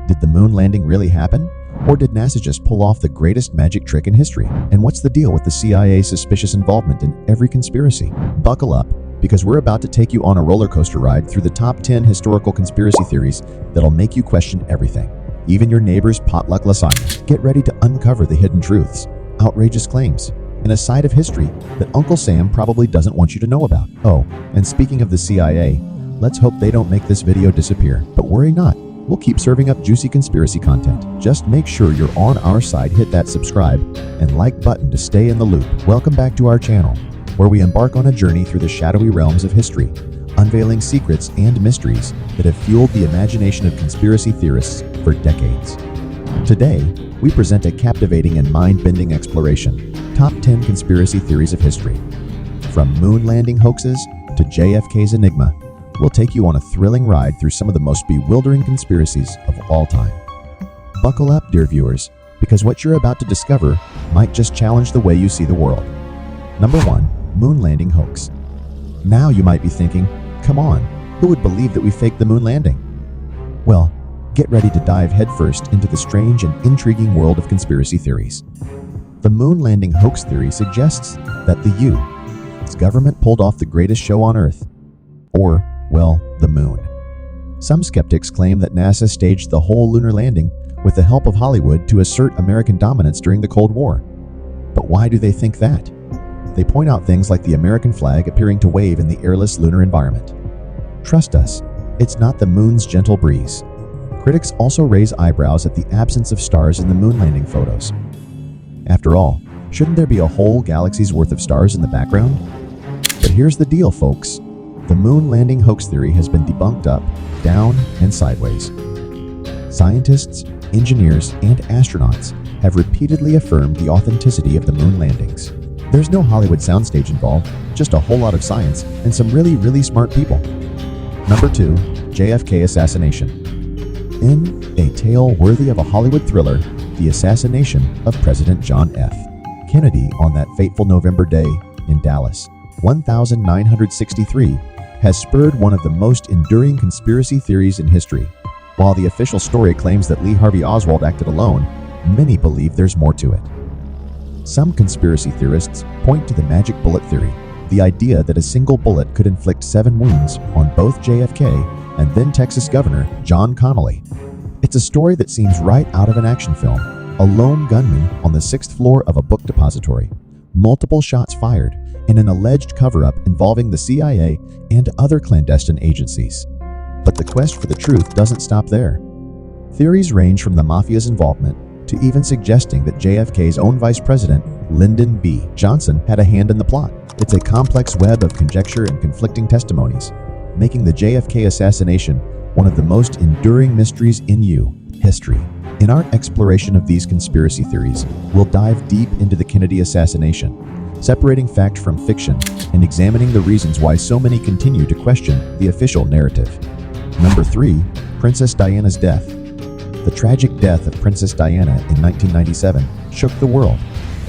Did the moon landing really happen? Or did NASA just pull off the greatest magic trick in history? And what's the deal with the CIA's suspicious involvement in every conspiracy? Buckle up, because we're about to take you on a roller coaster ride through the top 10 historical conspiracy theories that'll make you question everything, even your neighbor's potluck lasagna. Get ready to uncover the hidden truths, outrageous claims, and a side of history that Uncle Sam probably doesn't want you to know about. Oh, and speaking of the CIA, let's hope they don't make this video disappear. But worry not. We'll keep serving up juicy conspiracy content. Just make sure you're on our side, hit that subscribe and like button to stay in the loop. Welcome back to our channel, where we embark on a journey through the shadowy realms of history, unveiling secrets and mysteries that have fueled the imagination of conspiracy theorists for decades. Today, we present a captivating and mind-bending exploration, top 10 conspiracy theories of history. From moon landing hoaxes to JFK's enigma, we'll take you on a thrilling ride through some of the most bewildering conspiracies of all time. Buckle up, dear viewers, because what you're about to discover might just challenge the way you see the world. Number 1. Moon landing hoax. Now you might be thinking, come on, who would believe that we faked the moon landing? Well, get ready to dive headfirst into the strange and intriguing world of conspiracy theories. The moon landing hoax theory suggests that the U.S. government pulled off the greatest show on Earth, or well, the moon. Some skeptics claim that NASA staged the whole lunar landing with the help of Hollywood to assert American dominance during the Cold War. But why do they think that? They point out things like the American flag appearing to wave in the airless lunar environment. Trust us, it's not the moon's gentle breeze. Critics also raise eyebrows at the absence of stars in the moon landing photos. After all, shouldn't there be a whole galaxy's worth of stars in the background? But here's the deal, folks. The moon landing hoax theory has been debunked up, down, and sideways. Scientists, engineers, and astronauts have repeatedly affirmed the authenticity of the moon landings. There's no Hollywood soundstage involved, just a whole lot of science and some really smart people. Number 2. JFK assassination. In a tale worthy of a Hollywood thriller, the assassination of President John F. Kennedy on that fateful November day in Dallas, 1963, has spurred one of the most enduring conspiracy theories in history. While the official story claims that Lee Harvey Oswald acted alone, many believe there's more to it. Some conspiracy theorists point to the magic bullet theory, the idea that a single bullet could inflict 7 wounds on both JFK and then Texas Governor John Connally. It's a story that seems right out of an action film. A lone gunman on the 6th floor of a book depository, multiple shots fired, and an alleged cover-up involving the CIA and other clandestine agencies. But the quest for the truth doesn't stop there. Theories range from the mafia's involvement to even suggesting that JFK's own vice president, Lyndon B. Johnson, had a hand in the plot. It's a complex web of conjecture and conflicting testimonies, making the JFK assassination one of the most enduring mysteries in history. In our exploration of these conspiracy theories, we'll dive deep into the Kennedy assassination, separating fact from fiction and examining the reasons why so many continue to question the official narrative. Number 3. Princess Diana's death. The tragic death of Princess Diana in 1997 shook the world,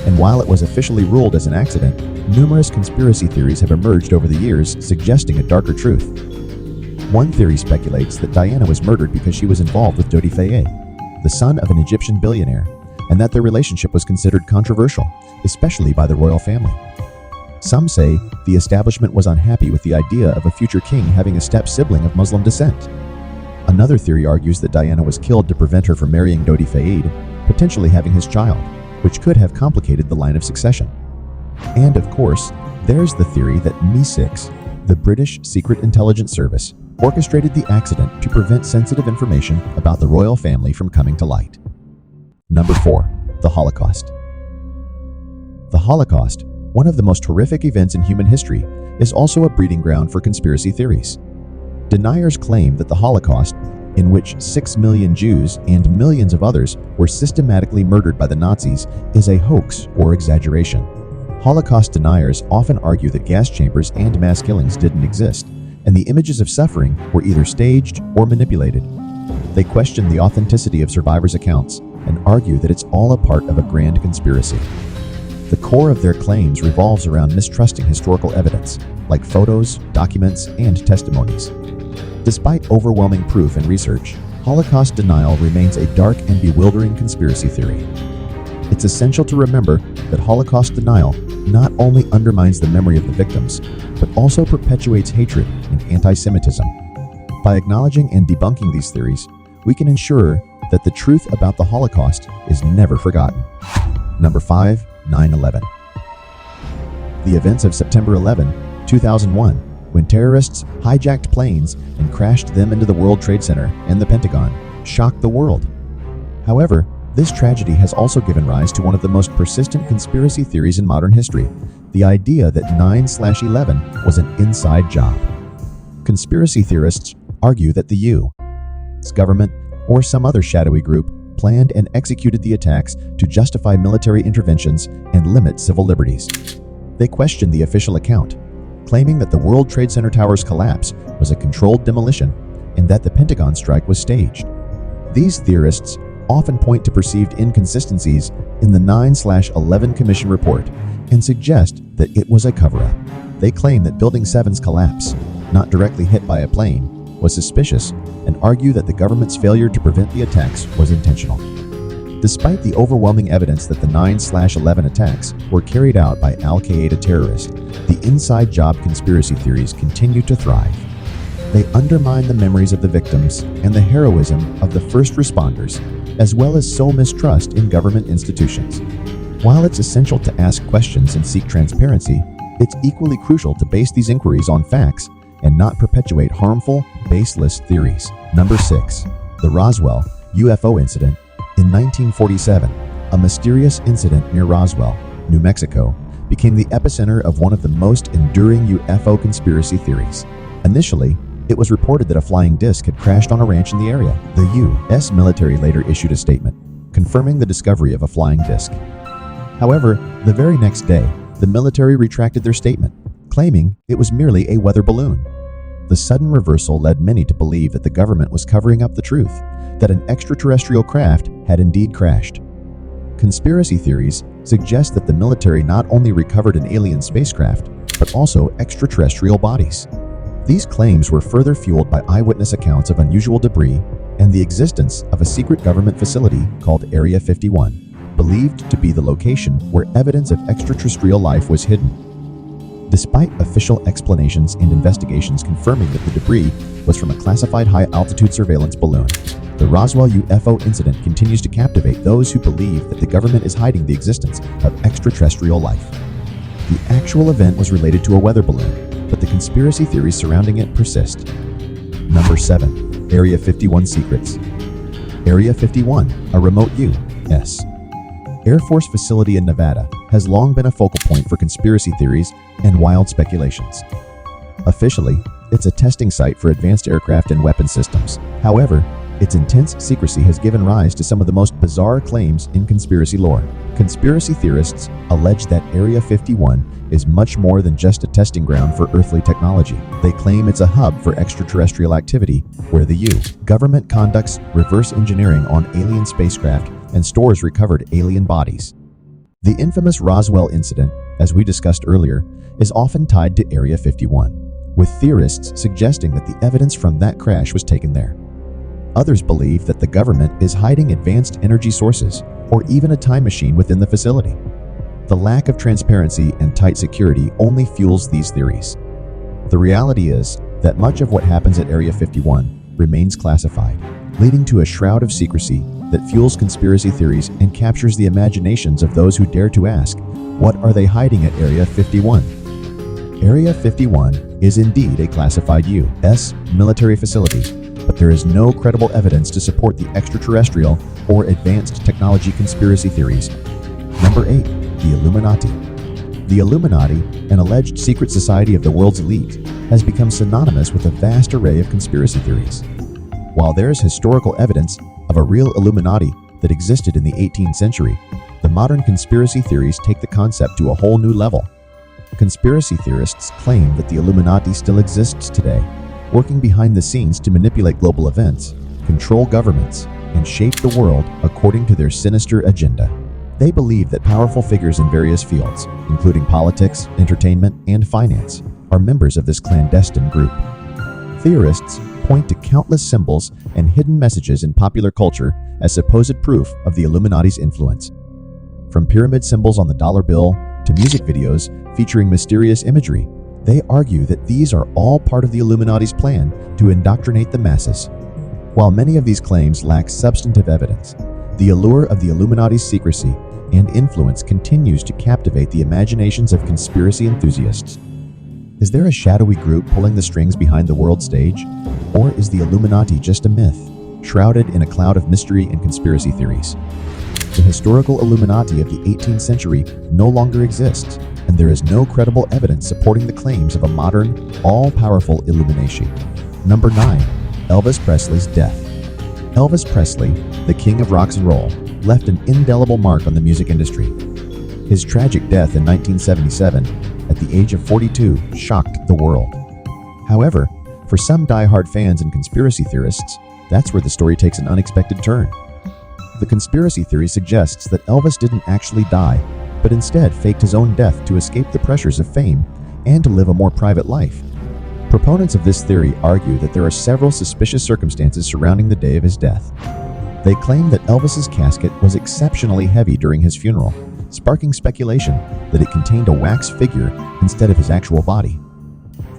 and while it was officially ruled as an accident, numerous conspiracy theories have emerged over the years suggesting a darker truth. One theory speculates that Diana was murdered because she was involved with Dodi Faye, the son of an Egyptian billionaire, and that their relationship was considered controversial, especially by the royal family. Some say the establishment was unhappy with the idea of a future king having a step-sibling of Muslim descent. Another theory argues that Diana was killed to prevent her from marrying Dodi Faye, potentially having his child, which could have complicated the line of succession. And of course, there's the theory that MI6, the British Secret Intelligence Service, orchestrated the accident to prevent sensitive information about the royal family from coming to light. Number 4. The Holocaust. The Holocaust, one of the most horrific events in human history, is also a breeding ground for conspiracy theories. Deniers claim that the Holocaust, in which 6 million Jews and millions of others were systematically murdered by the Nazis, is a hoax or exaggeration. Holocaust deniers often argue that gas chambers and mass killings didn't exist, and the images of suffering were either staged or manipulated. They question the authenticity of survivors' accounts and argue that it's all a part of a grand conspiracy. The core of their claims revolves around mistrusting historical evidence, like photos, documents, and testimonies. Despite overwhelming proof and research, Holocaust denial remains a dark and bewildering conspiracy theory. It's essential to remember that Holocaust denial not only undermines the memory of the victims, but also perpetuates hatred and anti-Semitism. By acknowledging and debunking these theories, we can ensure that the truth about the Holocaust is never forgotten. Number 5. 9/11. The events of September 11, 2001, when terrorists hijacked planes and crashed them into the World Trade Center and the Pentagon, shocked the world. However, this tragedy has also given rise to one of the most persistent conspiracy theories in modern history, the idea that 9/11 was an inside job. Conspiracy theorists argue that the U.S. government or some other shadowy group planned and executed the attacks to justify military interventions and limit civil liberties. They question the official account, claiming that the World Trade Center tower's collapse was a controlled demolition and that the Pentagon strike was staged. These theorists often point to perceived inconsistencies in the 9/11 Commission report and suggest that it was a cover-up. They claim that Building 7's collapse, not directly hit by a plane, was suspicious and argue that the government's failure to prevent the attacks was intentional. Despite the overwhelming evidence that the 9/11 attacks were carried out by Al-Qaeda terrorists, the inside job conspiracy theories continue to thrive. They undermine the memories of the victims and the heroism of the first responders, as well as sow mistrust in government institutions. While it's essential to ask questions and seek transparency, it's equally crucial to base these inquiries on facts and not perpetuate harmful, baseless theories. Number 6. The Roswell UFO incident. In 1947, a mysterious incident near Roswell, New Mexico, became the epicenter of one of the most enduring UFO conspiracy theories. Initially, it was reported that a flying disc had crashed on a ranch in the area. The U.S. military later issued a statement, confirming the discovery of a flying disc. However, the very next day, the military retracted their statement, claiming it was merely a weather balloon. The sudden reversal led many to believe that the government was covering up the truth, that an extraterrestrial craft had indeed crashed. Conspiracy theories suggest that the military not only recovered an alien spacecraft, but also extraterrestrial bodies. These claims were further fueled by eyewitness accounts of unusual debris and the existence of a secret government facility called Area 51, believed to be the location where evidence of extraterrestrial life was hidden. Despite official explanations and investigations confirming that the debris was from a classified high-altitude surveillance balloon, the Roswell UFO incident continues to captivate those who believe that the government is hiding the existence of extraterrestrial life. The actual event was related to a weather balloon, but the conspiracy theories surrounding it persist. Number 7. Area 51 Secrets. Area 51, a remote U.S. Air Force facility in Nevada, has long been a focal point for conspiracy theories and wild speculations. Officially, it's a testing site for advanced aircraft and weapon systems. However, its intense secrecy has given rise to some of the most bizarre claims in conspiracy lore. Conspiracy theorists allege that Area 51 is much more than just a testing ground for earthly technology. They claim it's a hub for extraterrestrial activity, where the U.S. government conducts reverse engineering on alien spacecraft and stores recovered alien bodies. The infamous Roswell incident, as we discussed earlier, is often tied to Area 51, with theorists suggesting that the evidence from that crash was taken there. Others believe that the government is hiding advanced energy sources or even a time machine within the facility. The lack of transparency and tight security only fuels these theories. The reality is that much of what happens at Area 51 remains classified, leading to a shroud of secrecy that fuels conspiracy theories and captures the imaginations of those who dare to ask, what are they hiding at Area 51? Area 51 is indeed a classified U.S. military facility, but there is no credible evidence to support the extraterrestrial or advanced technology conspiracy theories. Number 8. The Illuminati. The Illuminati, an alleged secret society of the world's elite, has become synonymous with a vast array of conspiracy theories. While there is historical evidence of a real Illuminati that existed in the 18th century, the modern conspiracy theories take the concept to a whole new level. Conspiracy theorists claim that the Illuminati still exists today, working behind the scenes to manipulate global events, control governments, and shape the world according to their sinister agenda. They believe that powerful figures in various fields, including politics, entertainment, and finance, are members of this clandestine group. Theorists point to countless symbols and hidden messages in popular culture as supposed proof of the Illuminati's influence. From pyramid symbols on the dollar bill to music videos featuring mysterious imagery, they argue that these are all part of the Illuminati's plan to indoctrinate the masses. While many of these claims lack substantive evidence, the allure of the Illuminati's secrecy and influence continues to captivate the imaginations of conspiracy enthusiasts. Is there a shadowy group pulling the strings behind the world stage? Or is the Illuminati just a myth, shrouded in a cloud of mystery and conspiracy theories? The historical Illuminati of the 18th century no longer exists, and there is no credible evidence supporting the claims of a modern, all-powerful Illuminati. Number 9. Elvis Presley's death. Elvis Presley, the king of rock and roll, left an indelible mark on the music industry. His tragic death in 1977, at the age of 42, shocked the world. However, for some die-hard fans and conspiracy theorists, that's where the story takes an unexpected turn. The conspiracy theory suggests that Elvis didn't actually die, but instead faked his own death to escape the pressures of fame and to live a more private life. Proponents of this theory argue that there are several suspicious circumstances surrounding the day of his death. They claim that Elvis's casket was exceptionally heavy during his funeral, sparking speculation that it contained a wax figure instead of his actual body.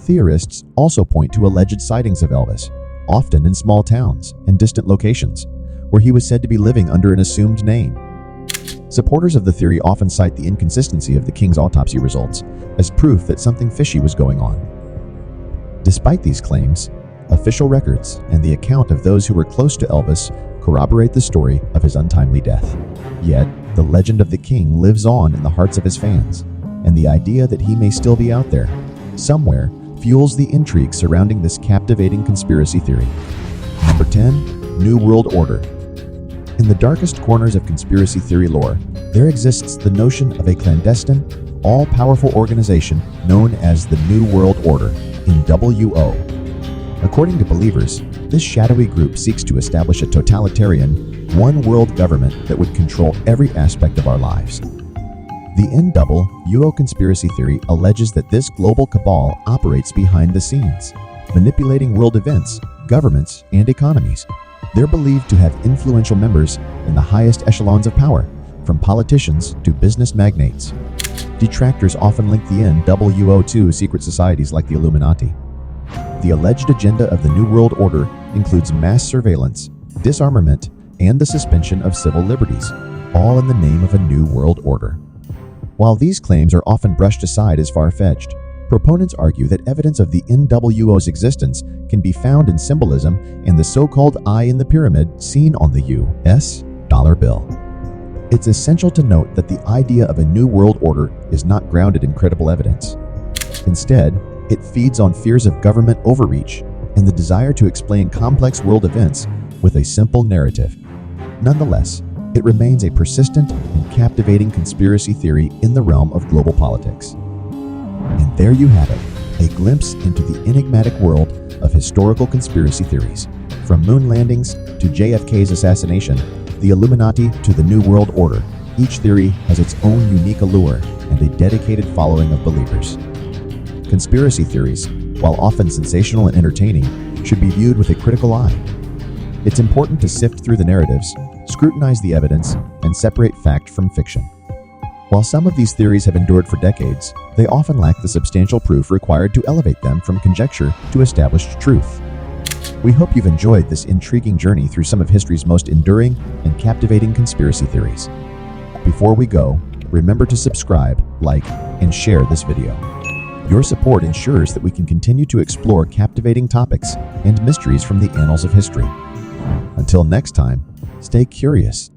Theorists also point to alleged sightings of Elvis, often in small towns and distant locations, where he was said to be living under an assumed name. Supporters of the theory often cite the inconsistency of the king's autopsy results as proof that something fishy was going on. Despite these claims, official records and the account of those who were close to Elvis corroborate the story of his untimely death. Yet, the legend of the king lives on in the hearts of his fans, and the idea that he may still be out there, somewhere, fuels the intrigue surrounding this captivating conspiracy theory. Number 10. New World Order. In the darkest corners of conspiracy theory lore, there exists the notion of a clandestine, all-powerful organization known as the New World Order, in WO. According to believers, this shadowy group seeks to establish a totalitarian, one-world government that would control every aspect of our lives. The NWO conspiracy theory alleges that this global cabal operates behind the scenes, manipulating world events, governments, and economies. They're believed to have influential members in the highest echelons of power, from politicians to business magnates. Detractors often link the NWO to secret societies like the Illuminati. The alleged agenda of the New World Order includes mass surveillance, disarmament, and the suspension of civil liberties, all in the name of a new world order. While these claims are often brushed aside as far-fetched, proponents argue that evidence of the NWO's existence can be found in symbolism and the so-called eye in the pyramid seen on the U.S. dollar bill. It's essential to note that the idea of a new world order is not grounded in credible evidence. Instead, it feeds on fears of government overreach and the desire to explain complex world events with a simple narrative. Nonetheless, it remains a persistent and captivating conspiracy theory in the realm of global politics. And there you have it, a glimpse into the enigmatic world of historical conspiracy theories. From moon landings to JFK's assassination, the Illuminati to the New World Order, each theory has its own unique allure and a dedicated following of believers. Conspiracy theories, while often sensational and entertaining, should be viewed with a critical eye. It's important to sift through the narratives, scrutinize the evidence, and separate fact from fiction. While some of these theories have endured for decades, they often lack the substantial proof required to elevate them from conjecture to established truth. We hope you've enjoyed this intriguing journey through some of history's most enduring and captivating conspiracy theories. Before we go, remember to subscribe, like, and share this video. Your support ensures that we can continue to explore captivating topics and mysteries from the annals of history. Until next time, stay curious